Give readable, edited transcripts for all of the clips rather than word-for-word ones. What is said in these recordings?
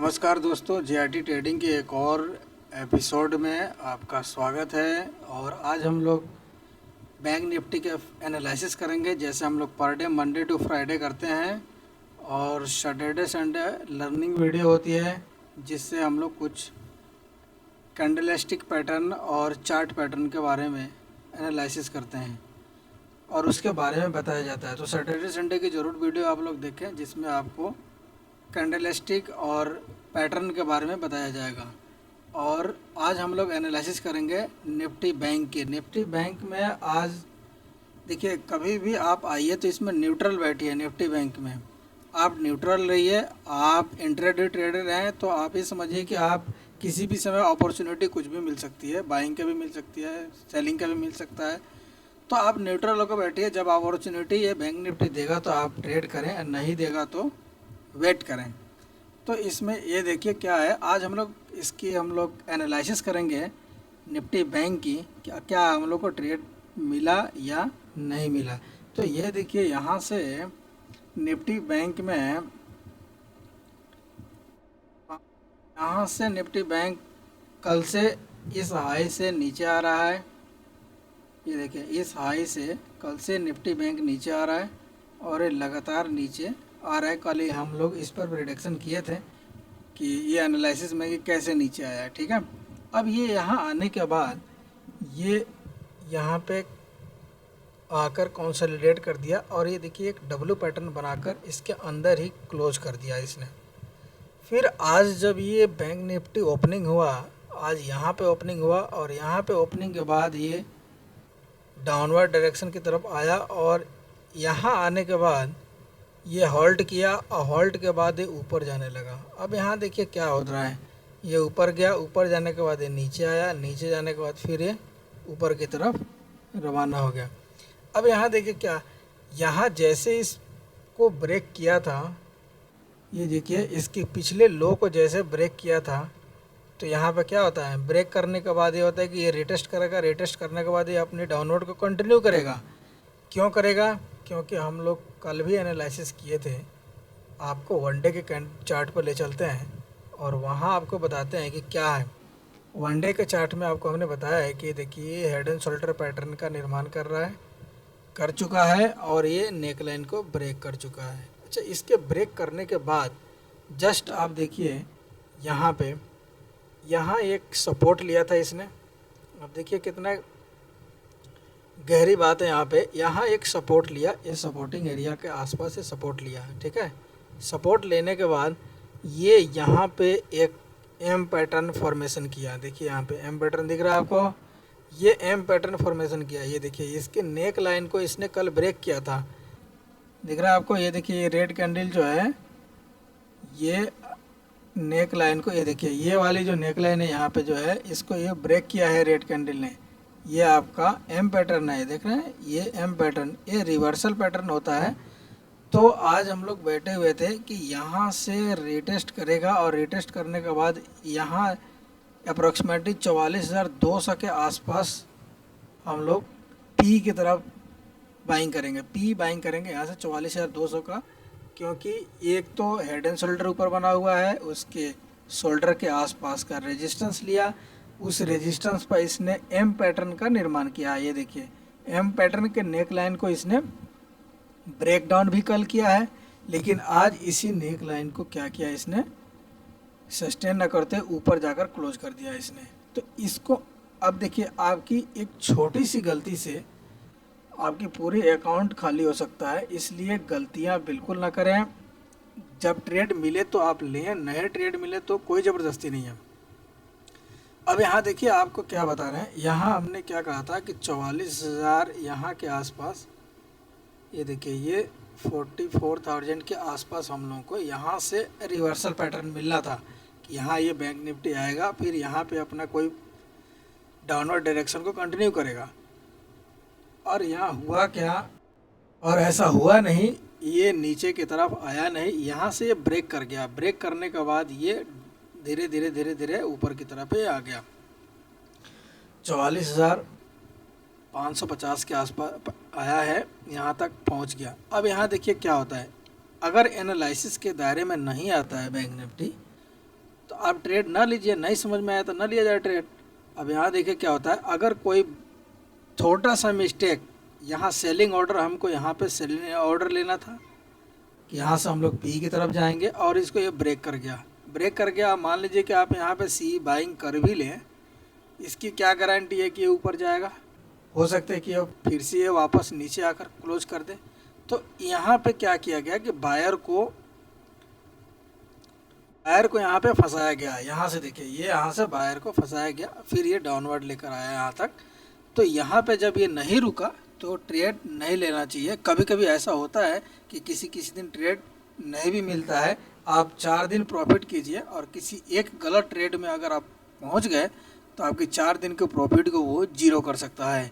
नमस्कार दोस्तों, GRT trading के एक और एपिसोड में आपका स्वागत है। और आज हम लोग बैंक निफ्टी के एनालिसिस करेंगे, जैसे हम लोग per day Monday to Friday करते हैं। और सैटरडे संडे लर्निंग वीडियो होती है, जिससे हम लोग कुछ कैंडलस्टिक पैटर्न और चार्ट पैटर्न के बारे में एनालिसिस करते हैं और उसके बारे में बताया जाता है। तो सैटरडे संडे की ज़रूर वीडियो आप लोग देखें, जिसमें आपको कैंडलस्टिक और पैटर्न के बारे में बताया जाएगा। और आज हम लोग एनालिसिस करेंगे निफ्टी बैंक के। निफ्टी बैंक में आज देखिए, कभी भी आप आइए तो इसमें न्यूट्रल बैठिए। निफ्टी बैंक में आप न्यूट्रल रहिए। आप इंट्राडे ट्रेडर हैं तो आप ये समझिए कि आप किसी भी समय अपॉर्चुनिटी कुछ भी मिल सकती है, बाइंग का भी मिल सकती है, सेलिंग का भी मिल सकता है। तो आप न्यूट्रल होकर बैठिए। जब अपॉर्चुनिटी ये बैंक निफ्टी देगा तो आप ट्रेड करें, और नहीं देगा तो वेट करें। तो इसमें ये देखिए क्या है, आज हम लोग एनालिसिस करेंगे निफ्टी बैंक की, क्या हम लोग को ट्रेड मिला या नहीं मिला। तो ये देखिए, यहाँ से निफ्टी बैंक में, यहाँ से निफ्टी बैंक कल से इस हाई से नीचे आ रहा है। ये देखिए, इस हाई से कल से निफ्टी बैंक नीचे आ रहा है और ये लगातार नीचे आ रहा है। कल ही हम लोग इस पर प्रेडिक्शन किए थे कि ये एनालिसिस में कि कैसे नीचे आया है, ठीक है। अब ये यहाँ आने के बाद ये यहाँ पे आकर कंसोलिडेट कर दिया और ये देखिए एक डब्ल्यू पैटर्न बनाकर इसके अंदर ही क्लोज कर दिया इसने। फिर आज जब ये बैंक निफ्टी ओपनिंग हुआ, आज यहाँ पे ओपनिंग हुआ और यहाँ पे ओपनिंग के बाद ये डाउनवर्ड डायरेक्शन की तरफ आया और यहाँ आने के बाद ये हॉल्ट किया और हॉल्ट के बाद ये ऊपर जाने लगा। अब यहाँ देखिए क्या हो रहा है, ये ऊपर गया, ऊपर जाने के बाद ये नीचे आया, नीचे जाने के बाद फिर ये ऊपर की तरफ रवाना हो गया। अब यहाँ देखिए क्या, यहाँ जैसे इसको ब्रेक किया था, ये देखिए इसके पिछले लो को जैसे ब्रेक किया था, तो यहाँ पे क्या होता है, ब्रेक करने के बाद ये होता है कि ये रिटेस्ट करेगा, रिटेस्ट करने के बाद ये अपनी डाउनवर्ड को कंटिन्यू करेगा। क्यों करेगा? क्योंकि हम लोग कल भी एनालिसिस किए थे। आपको वनडे के चार्ट पर ले चलते हैं और वहाँ आपको बताते हैं कि क्या है। वनडे के चार्ट में आपको हमने बताया है कि देखिए हेड एंड शोल्डर पैटर्न का निर्माण कर चुका है और ये नेक लाइन को ब्रेक कर चुका है। अच्छा, इसके ब्रेक करने के बाद जस्ट आप देखिए यहाँ पे, यहाँ एक सपोर्ट लिया था इसने। अब देखिए कितना गहरी बात है यहाँ एक सपोर्ट लिया, ये सपोर्टिंग एरिया के आसपास से सपोर्ट लिया है, ठीक है। सपोर्ट लेने के बाद ये यहाँ पे एक एम पैटर्न फॉर्मेशन किया। देखिए यहाँ पे एम पैटर्न दिख रहा है आपको, ये एम पैटर्न फॉर्मेशन किया। ये देखिए इसके नेक लाइन को इसने कल ब्रेक किया था, दिख रहा है आपको। ये देखिए ये रेड कैंडल जो है, ये नेक लाइन को, ये देखिए ये वाली जो नेक लाइन है यहाँ पे जो है, इसको ये ब्रेक किया है रेड कैंडल ने। ये आपका एम पैटर्न है, देख रहे हैं, ये एम पैटर्न, ये रिवर्सल पैटर्न होता है। तो आज हम लोग बैठे हुए थे कि यहाँ से रिटेस्ट करेगा और रिटेस्ट करने के बाद यहाँ अप्रॉक्सीमेटली 44,200 के आसपास हम लोग पी की तरफ बाइंग करेंगे, पी बाइंग करेंगे यहाँ से 44,200 का। क्योंकि एक तो हेड एंड शोल्डर ऊपर बना हुआ है, उसके शोल्डर के आसपास का रेजिस्टेंस लिया, उस रेजिस्टेंस पर इसने एम पैटर्न का निर्माण किया। ये देखिए एम पैटर्न के नेक लाइन को इसने ब्रेक डाउन भी कल किया है, लेकिन आज इसी नेक लाइन को क्या किया इसने, सस्टेन न करते ऊपर जाकर क्लोज कर दिया इसने। तो इसको अब देखिए, आपकी एक छोटी सी गलती से आपकी पूरी अकाउंट खाली हो सकता है, इसलिए गलतियां बिल्कुल ना करें। जब ट्रेड मिले तो आप लें, नए ट्रेड मिले तो कोई ज़बरदस्ती नहीं है। अब यहाँ देखिए आपको क्या बता रहे हैं, यहाँ हमने क्या कहा था कि 44,000 यहाँ के आसपास, ये देखिए ये 44,000 के आसपास हम लोगों को यहाँ से रिवर्सल पैटर्न मिलना था कि यहाँ ये बैंक निफ्टी आएगा, फिर यहाँ पे अपना कोई डाउनवर्ड डायरेक्शन को कंटिन्यू करेगा। और यहाँ हुआ क्या, और ऐसा हुआ नहीं, ये नीचे की तरफ आया नहीं, यहाँ से ये ब्रेक कर गया। ब्रेक करने के बाद ये धीरे धीरे ऊपर की तरफ ही आ गया, 44,550 के आसपास आया है, यहाँ तक पहुँच गया। अब यहाँ देखिए क्या होता है, अगर एनालिसिस के दायरे में नहीं आता है बैंक निफ्टी, आप ट्रेड ना लीजिए, नहीं समझ में आया तो ना लिया जाए ट्रेड। अब यहाँ देखिए क्या होता है, अगर कोई छोटा सा मिस्टेक, यहाँ सेलिंग ऑर्डर, हमको यहाँ पे सेलिंग ऑर्डर लेना था कि यहाँ से हम लोग पी की तरफ जाएंगे और इसको ये ब्रेक कर गया, ब्रेक कर गया। मान लीजिए कि आप यहाँ पे सी बाइंग कर भी लें, इसकी क्या गारंटी है कि ये ऊपर जाएगा? हो सकता है कि अब फिर से ये वापस नीचे आकर क्लोज कर दे। तो यहाँ पे क्या किया गया कि बायर को यहाँ पे फंसाया गया। यहाँ से देखिए, ये यहाँ से बायर को फंसाया गया, फिर ये डाउनवर्ड लेकर आया यहाँ तक। तो यहाँ पे जब ये नहीं रुका तो ट्रेड नहीं लेना चाहिए। कभी कभी ऐसा होता है कि किसी किसी दिन ट्रेड नहीं भी मिलता है। आप 4 दिन प्रॉफिट कीजिए और किसी एक गलत ट्रेड में अगर आप पहुँच गए तो आपकी 4 दिन के प्रॉफिट को वो जीरो कर सकता है।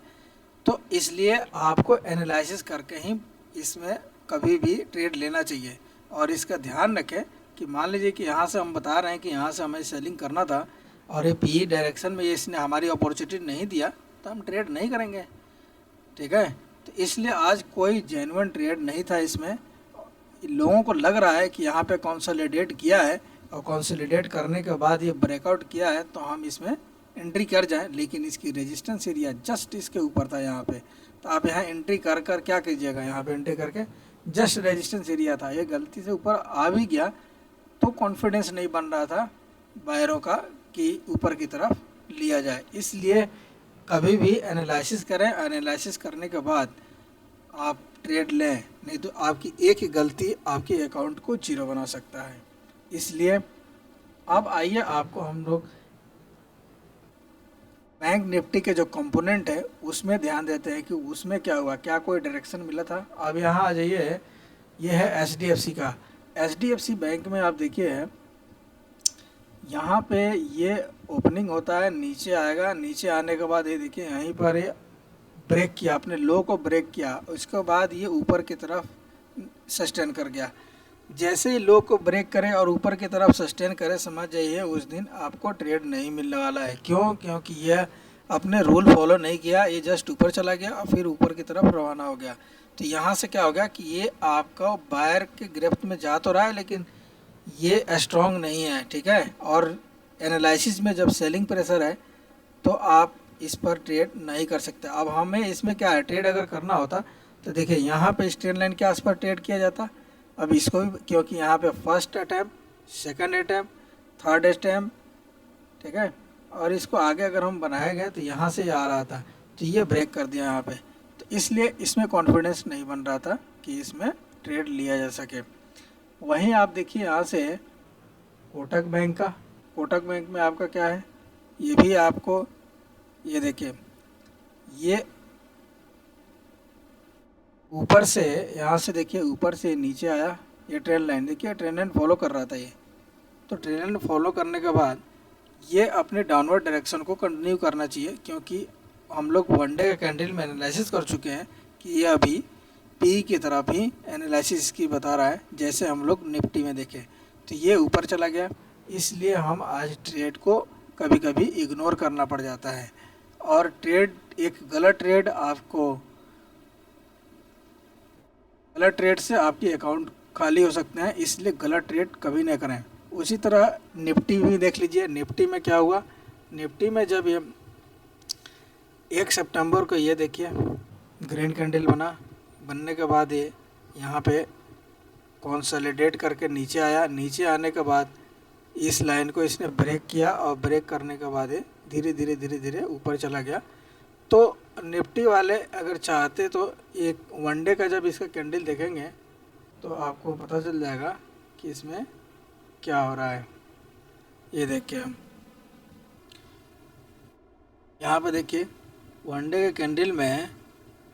तो इसलिए आपको एनालिसिस करके ही इसमें कभी भी ट्रेड लेना चाहिए। और इसका ध्यान रखें कि मान लीजिए कि यहाँ से हम बता रहे हैं कि यहाँ से हमें सेलिंग करना था और ये पी डायरेक्शन में इसने हमारी अपॉर्चुनिटी नहीं दिया, तो हम ट्रेड नहीं करेंगे, ठीक है। तो इसलिए आज कोई जेन्युइन ट्रेड नहीं था इसमें। लोगों को लग रहा है कि यहाँ पे कंसोलिडेट किया है और कंसोलिडेट करने के बाद ये ब्रेकआउट किया है तो हम इसमें एंट्री कर जाएं, लेकिन इसकी रेजिस्टेंस एरिया जस्ट इसके ऊपर था यहाँ पे। तो आप यहाँ एंट्री कर क्या कीजिएगा, यहाँ पे एंट्री करके जस्ट रेजिस्टेंस एरिया था, ये गलती से ऊपर आ भी गया तो कॉन्फिडेंस नहीं बन रहा था बायरों का कि ऊपर की तरफ लिया जाए। इसलिए कभी भी एनालिसिस करें, एनालिसिस करने के बाद आप ट्रेड लें, नहीं तो आपकी एक ही गलती आपके अकाउंट को जीरो बना सकता है। इसलिए अब आइए आपको हम लोग बैंक निफ्टी के जो कंपोनेंट है उसमें ध्यान देते हैं कि उसमें क्या हुआ, क्या कोई डायरेक्शन मिला था। अब यहाँ आ जाइए, ये है एचडीएफसी का। एचडीएफसी बैंक में आप देखिए यहाँ पे ये ओपनिंग होता है, नीचे आएगा, नीचे आने के बाद ये देखिए यहीं पर ये ब्रेक किया, अपने लो को ब्रेक किया, उसके बाद ये ऊपर की तरफ सस्टेन कर गया। जैसे ही लो को ब्रेक करे और ऊपर की तरफ सस्टेन करे, समझ जाइए उस दिन आपको ट्रेड नहीं मिलने वाला है। क्यों? क्योंकि यह अपने रूल फॉलो नहीं किया, ये जस्ट ऊपर चला गया और फिर ऊपर की तरफ रवाना हो गया। तो यहाँ से क्या हो गया कि ये आपका बायर के गिरफ्त में जा तो रहा है लेकिन ये स्ट्रॉन्ग नहीं है, ठीक है। और एनालिसिस में जब सेलिंग प्रेशर है तो आप इस पर ट्रेड नहीं कर सकते। अब हमें इसमें क्या है, ट्रेड अगर करना होता तो देखिए यहाँ पे स्ट्रेट लाइन के आसपास ट्रेड किया जाता। अब इसको भी, क्योंकि यहाँ पे first attempt, second attempt, third attempt, ठीक है, और इसको आगे अगर हम बनाए गए तो यहाँ से आ रहा था तो ये ब्रेक कर दिया यहाँ पे, तो इसलिए इसमें कॉन्फिडेंस नहीं बन रहा था कि इसमें ट्रेड लिया जा सके। वहीं आप देखिए यहाँ से कोटक बैंक का, कोटक बैंक में आपका क्या है, ये भी आपको ये देखिए, ये ऊपर से यहाँ से देखिए ऊपर से नीचे आया, ये ट्रेंड लाइन देखिए, ट्रेंड लाइन फॉलो कर रहा था ये। तो ट्रेंड लाइन फॉलो करने के बाद ये अपने डाउनवर्ड डायरेक्शन को कंटिन्यू करना चाहिए, क्योंकि हम लोग वन डे का कैंडल में एनालिसिस कर चुके हैं कि ये अभी पी की तरफ ही एनालिसिस की बता रहा है, जैसे हम लोग निफ्टी में देखें तो ये ऊपर चला गया। इसलिए हम आज ट्रेड को कभी कभी इग्नोर करना पड़ जाता है, और ट्रेड एक गलत ट्रेड आपको, गलत ट्रेड से आपकी अकाउंट खाली हो सकते हैं, इसलिए गलत ट्रेड कभी नहीं करें। उसी तरह निफ्टी भी देख लीजिए, निफ्टी में क्या हुआ, निफ्टी में जब ये 1 सितंबर को ये देखिए ग्रीन कैंडल बनने के बाद ये यहाँ पे कंसोलिडेट करके नीचे आया, नीचे आने के बाद इस लाइन को इसने ब्रेक किया और ब्रेक करने के बाद ये धीरे धीरे ऊपर चला गया। तो निफ्टी वाले अगर चाहते तो एक वन डे का जब इसका कैंडल देखेंगे तो आपको पता चल जाएगा कि इसमें क्या हो रहा है। ये देखिए यहाँ पे देखिए वन डे के कैंडल में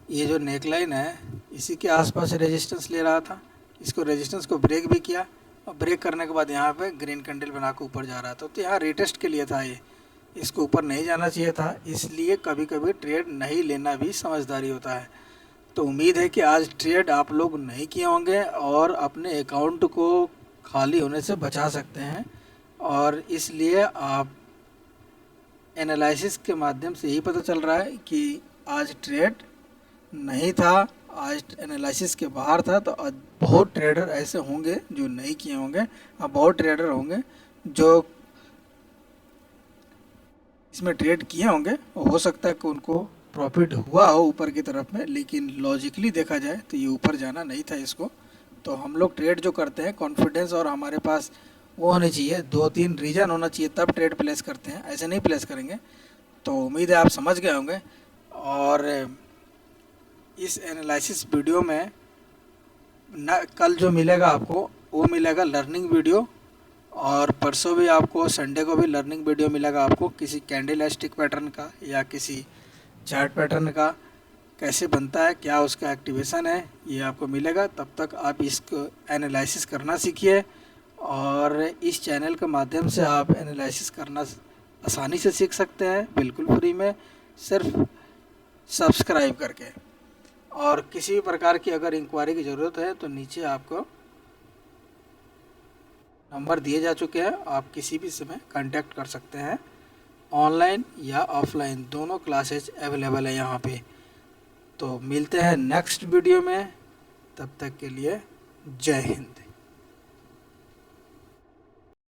ये जो नेकलाइन है इसी के आसपास रेजिस्टेंस ले रहा था, इसको रेजिस्टेंस को ब्रेक भी किया और ब्रेक करने के बाद यहाँ पे ग्रीन कैंडल बना के ऊपर जा रहा था। तो यहाँ रिटेस्ट के लिए था, ये इसको ऊपर नहीं जाना चाहिए था, इसलिए कभी कभी ट्रेड नहीं लेना भी समझदारी होता है। तो उम्मीद है कि आज ट्रेड आप लोग नहीं किए होंगे और अपने अकाउंट को खाली होने से बचा सकते हैं, और इसलिए आप एनालिसिस के माध्यम से यही पता चल रहा है कि आज ट्रेड नहीं था, आज एनालिसिस के बाहर था। तो बहुत ट्रेडर ऐसे होंगे जो नहीं किए होंगे और बहुत ट्रेडर होंगे जो इसमें ट्रेड किए होंगे, हो सकता है कि उनको प्रॉफिट हुआ हो ऊपर की तरफ में, लेकिन लॉजिकली देखा जाए तो ये ऊपर जाना नहीं था इसको। तो हम लोग ट्रेड जो करते हैं कॉन्फिडेंस और हमारे पास वो होने चाहिए, 2-3 रीज़न होना चाहिए, तब ट्रेड प्लेस करते हैं, ऐसे नहीं प्लेस करेंगे। तो उम्मीद है आप समझ गए होंगे। और इस एनालिसिस वीडियो में न कल जो मिलेगा आपको वो मिलेगा लर्निंग वीडियो, और परसों भी आपको संडे को भी लर्निंग वीडियो मिलेगा आपको, किसी कैंडल स्टिक पैटर्न का या किसी चार्ट पैटर्न का कैसे बनता है, क्या उसका एक्टिवेशन है, ये आपको मिलेगा। तब तक आप इसको एनालिसिस करना सीखिए, और इस चैनल के माध्यम से आप एनालिसिस करना आसानी से सीख सकते हैं, बिल्कुल फ्री में, सिर्फ सब्सक्राइब करके। और किसी भी प्रकार की अगर इंक्वायरी की ज़रूरत है तो नीचे आपको नंबर दिए जा चुके हैं, आप किसी भी समय कांटेक्ट कर सकते हैं। ऑनलाइन या ऑफलाइन दोनों क्लासेज अवेलेबल है यहाँ पे। तो मिलते हैं नेक्स्ट वीडियो में, तब तक के लिए जय हिंद।